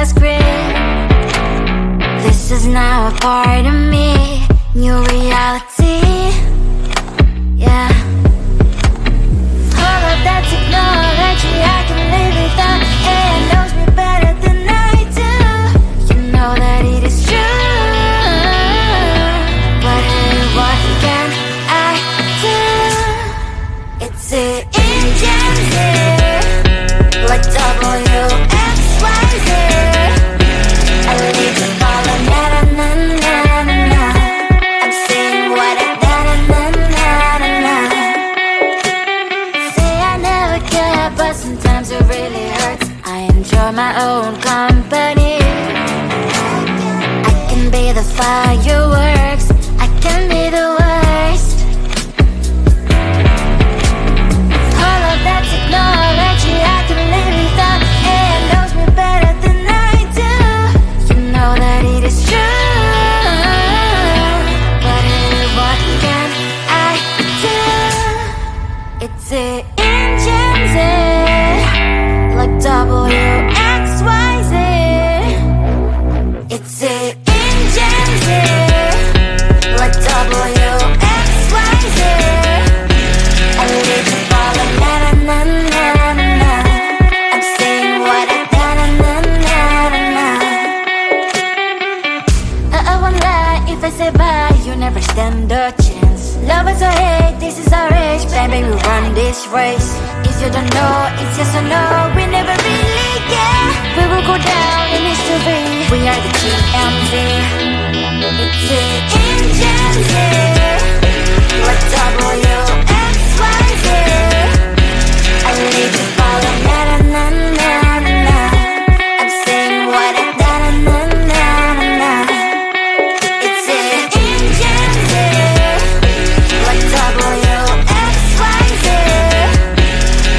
the script. This is now a part of me, new reality. Yeah. All of that technology, I can live without. AI knows me better than I do. You know that it is true. But hey, what can I do? It's the engine here, like WXYZ. I need to follow, na-na-na-na-na-na. I'm saying what I na-na-na-na-na. Say I never care, but sometimes it really hurts. I enjoy my own company. I can be the fireworks, I can be the worst. All of that technology, I can live without. AI knows me better than I do. You know that it is true. But hey, what can I do? It's the engines, like WXYZ. It's the engines, like WXYZ. I need to follow, na-na-na-na-na-na. I'm saying what I na-na-na-na-na. I won't lie if I say bye, you never stand a chance. Love us or hate, this is our age. Baby, we run this race. If you don't know, it's yes or no. We never really care. We will go down in history. We are the TMZ. It's the engines, like WXYZ. I need to follow, na-na-na-na-na-na. I'm saying what I na-na-na-na-na. It's the engines, like WXYZ.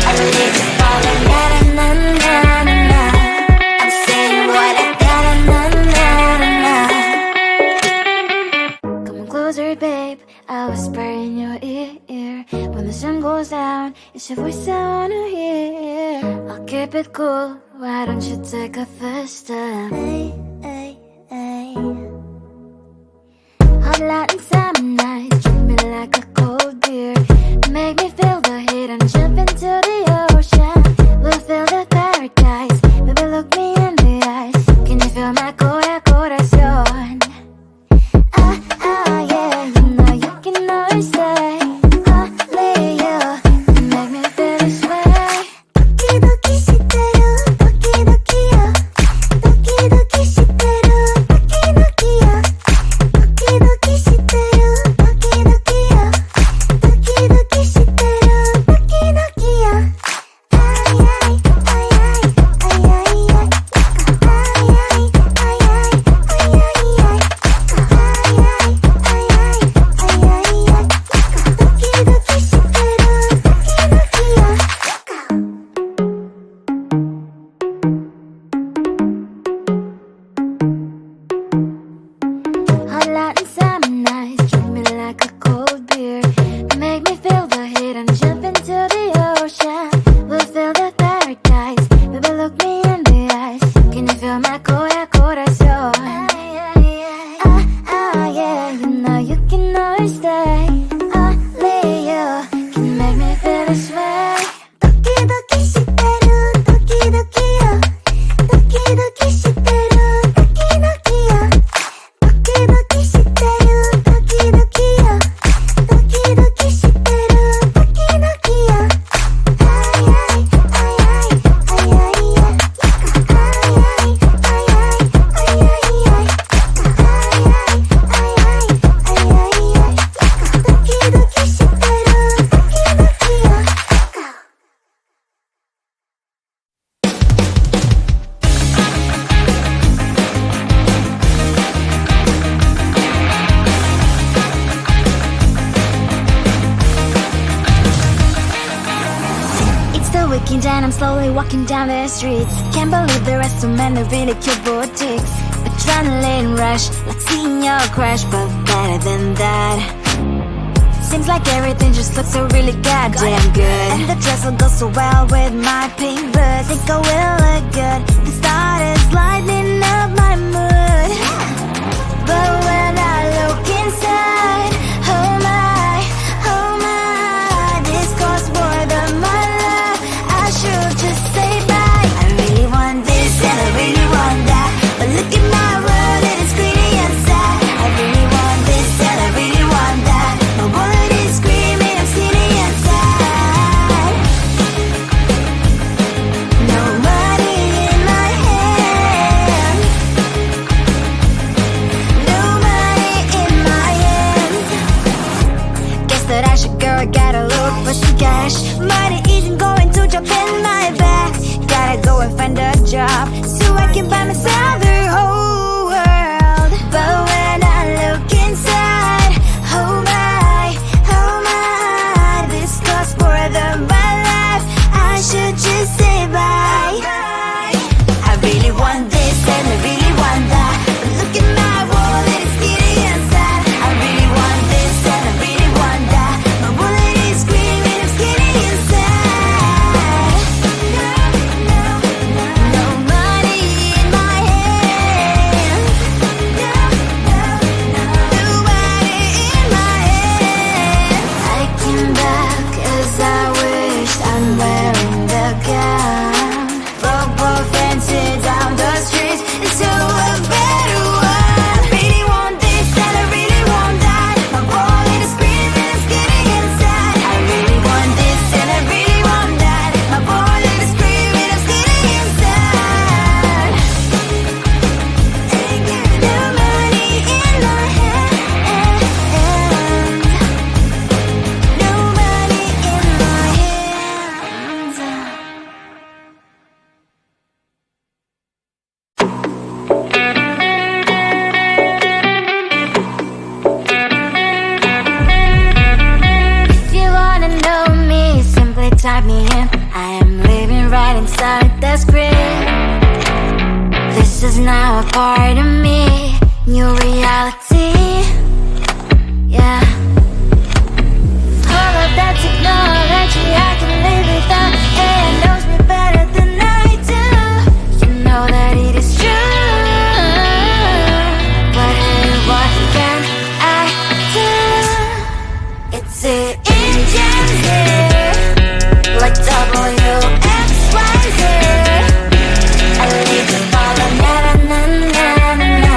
I need to follow, na-na-na-na-na-na. I'm saying what I na-na-na-na-na. Come closer, babe, I'll whisper in your ear. When the sun goes down, it's your voice I wanna hear. I'll keep it cool, why don't you take a first step? Hey, hey, hey. Hot light and summer nights, treat me like a cold beer. Make me feel the heat and jump into the ocean. We'll feel the paradise, baby look me in the eyes. Can you feel my corazón? Ah, ah, yeah, you know you can always stay. Only you can make me feel this way. 도끼도끼 시대로, 도끼도끼요. 도끼도끼 시대로, 도끼도끼요. 도끼도끼 시대로, 도끼도끼요. 도끼도끼 시대로, 도끼도끼요. 아이, 아이, 아이, 아이, 아이, 아이, 아이. 아이, 아이, 아이, 아이, 아이, 아이, 아이. Hot light and summer nights, treat me like a cold beer. Make me feel the heat and jump into the ocean. We'll feel the paradise, baby look me in the eyes. Can you feel my corazón? Ah, ah, yeah, you know you can always stay. Only you can make me feel this way. 도끼도끼 시대로, 도끼도끼요. 도끼도끼 시대로, 도끼도끼요. 도끼도끼 시대로, 도끼도끼요. 도끼도끼 시대로, 도끼도끼요. 아이, 아이, 아이, 아이, 아이, 아이, 아이. weekend and I'm slowly walking down the streets. Can't believe there are so many really cute boutiques. Adrenaline rush, like seeing your crush, but better than that. Seems like everything just looks so really goddamn good. And the dress will go so well with my pink boots. Think I will look good. The start is lighting up my mood. But when I look inside, oh my, this costs more than my life. I should just say bye. I really want this and I really want that, but look at my world, it is greedy inside. I really want this and I really want that. My wallet is screaming, I'm skinny inside. No money in my hand. No money in my hand. Guess that I should go, I gotta look for some cash. Money isn't going to jump in my bag. Gotta go and find a job so I can buy myself the whole world. But when I look inside, oh my, this costs more than my life. I should just say bye. I really want this and I really want that, but look at my wallet, it's getting inside. I really want this and I really want that. My wallet is screaming, it's getting inside. No money in my hand. No money in my hand. I came back 'cause I wished I'm wearing the gown. Broke fences down the streets into a better one. Really want this and I really want that. My wallet is screaming, it's getting inside. I really want this and I really want that. My wallet is screaming, it's getting inside. No money in my hand. No money in my hands. If you wanna know me, simply type me in. I am living right inside the screen. This is now a part of me, new reality. Yeah. All of that technology I can live without. It knows me better than I do. You know that it is true. But hey, what can I do? It's the engines here, like WXYZ. I need to follow na-na-na-na-na-na.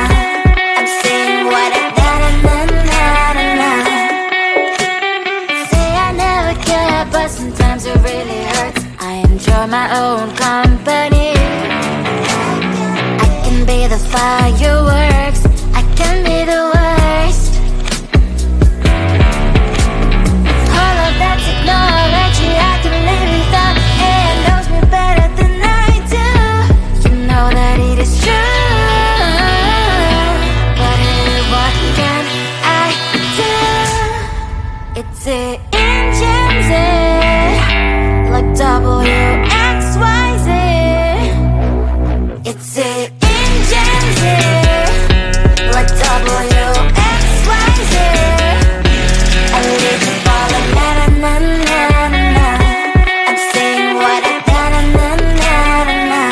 I'm saying what I na-na-na-na-na. Say I never care, but sometimes it really hurts. I enjoy my own company. I can be the fireworks, I can be the worst. All of that technology I can live without. It knows me better than I do. You know that it is true. But hey, what can I do? It's the engines, like WXYZ. It's the engines, like WXYZ. I live to follow na-na-na-na-na-na. I'm saying what I na-na-na-na-na.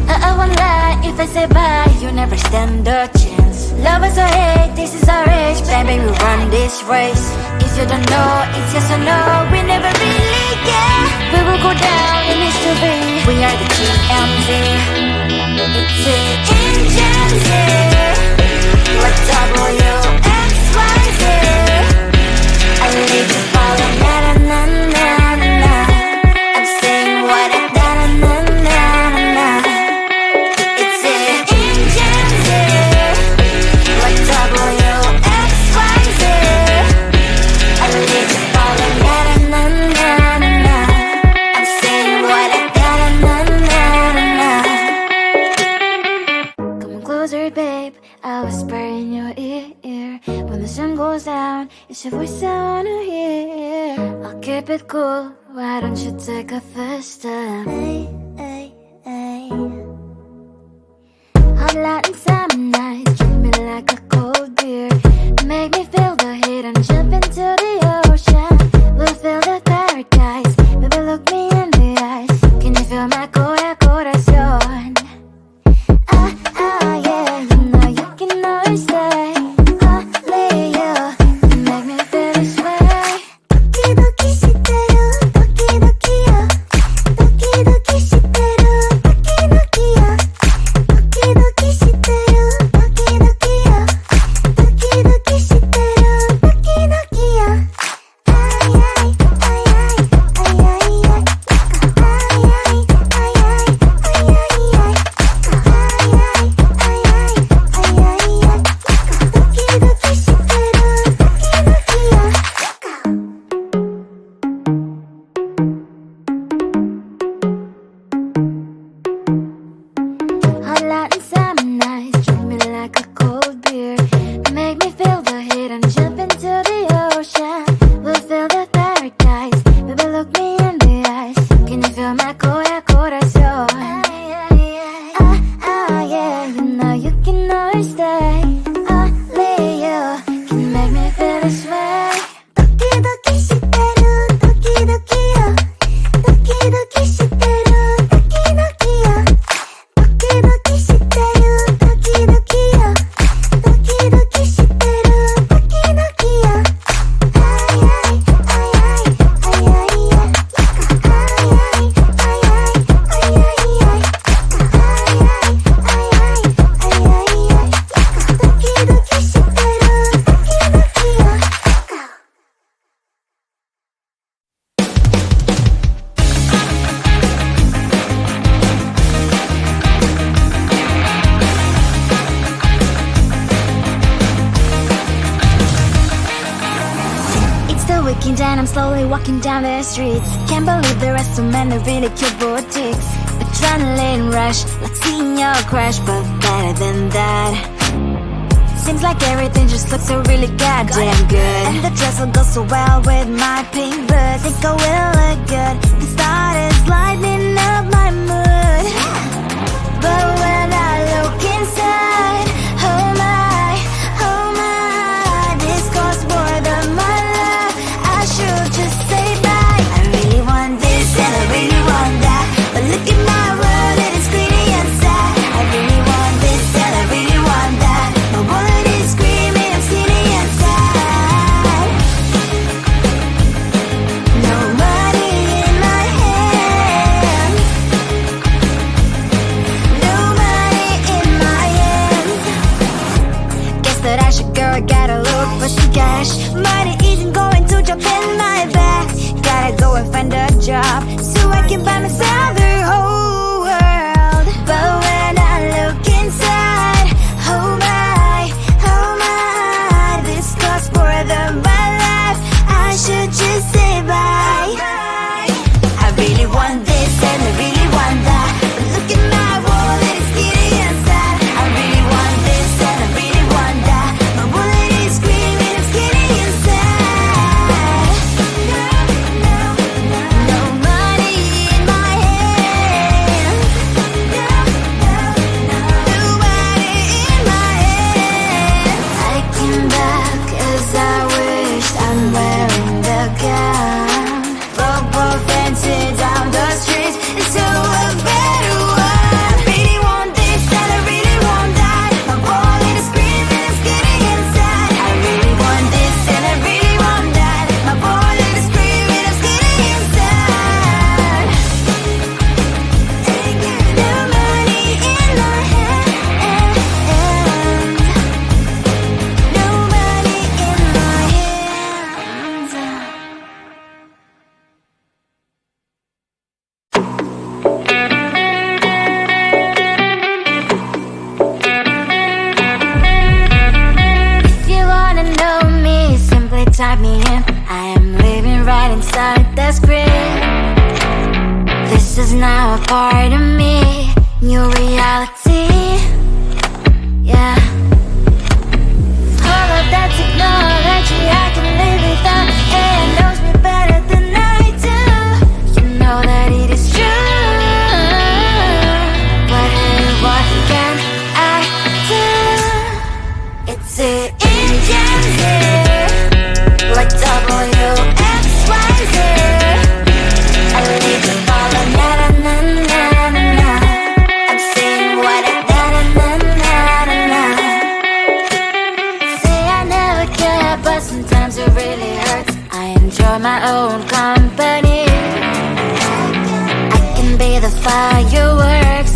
I won't lie if I say bye, you never stand a chance. Love is or hate, this is our age, baby, we run this race. If you don't know, it's yes or no, we never really care. We will go down in history, we are the TMZ. It's the engines here, like WXYZ. I live to follow na-na-na-na-na. I'm saying what I na-na-na-na-na. It's the engines here, like WXYZ. I live to follow na-na-na-na-na. I'm saying what I na-na-na-na-na. Come on closer, babe, I'll whisper in your ear. When the sun goes down, it's your voice I wanna hear. I'll keep it cool, why don't you take a first step? Hey, hey, hey. Hot light and summer night, treat me like a cold beer. Make me feel the heat always stay. Only you can make me feel this way. 도끼도끼 시대로 도끼도끼요. 도끼도끼 시대로 도끼도끼요. 도끼도끼 시대로 도끼도끼요. 도끼도끼 시대로 도끼도끼요. And I'm slowly walking down the streets. Can't believe there are so many really cute boutiques. Adrenaline rush, like seeing your crush, but better than that. Seems like everything just looks so really goddamn good. And the dress will go so well with my pink boots. Think I will look good. The start is lighting up my mood. But when I look inside, oh my, this costs more than my love. I should just say bye. I really want this and I really want that, but look at my world, it is greedy and sad. I really want this and I really want that. My wallet is screaming, I'm skinny and sad. No money in my hand. No money in my hand. Guess that I should go, I gotta look for some cash. Money isn't going to jump in my bag. Gotta go and find a job so I can buy myself the whole world. But when I look inside, oh my, this costs more than my life. I should just say bye. I really want this and I really want that, but look at my wallet, it's skinny and sad. I really want this and I really want that. My wallet is screaming, I'm skinny and sad. No money in my hand. No money in my hand. I came back 'cause I wished I'm wearing the gown. Rope fancy down the streets into a better one. I really want this and I really want that. My wallet is screaming, it's getting inside. I really want this and I really want that. My wallet is screaming, it's getting inside. No money in my hand. No money in my hands. If you wanna know me, simply type me in. I am living right inside the screen. This is now a part of me, new reality. Yeah. All of that technology I can live without. It knows me better than I do. You know that it is true. But hey, what can I do? It's the engine here, like WXYZ. I live to follow, na na na na na na. I'm saying what I na na na na na. Say I never care, but sometimes it really hurts. I enjoy my own company. I can be the fireworks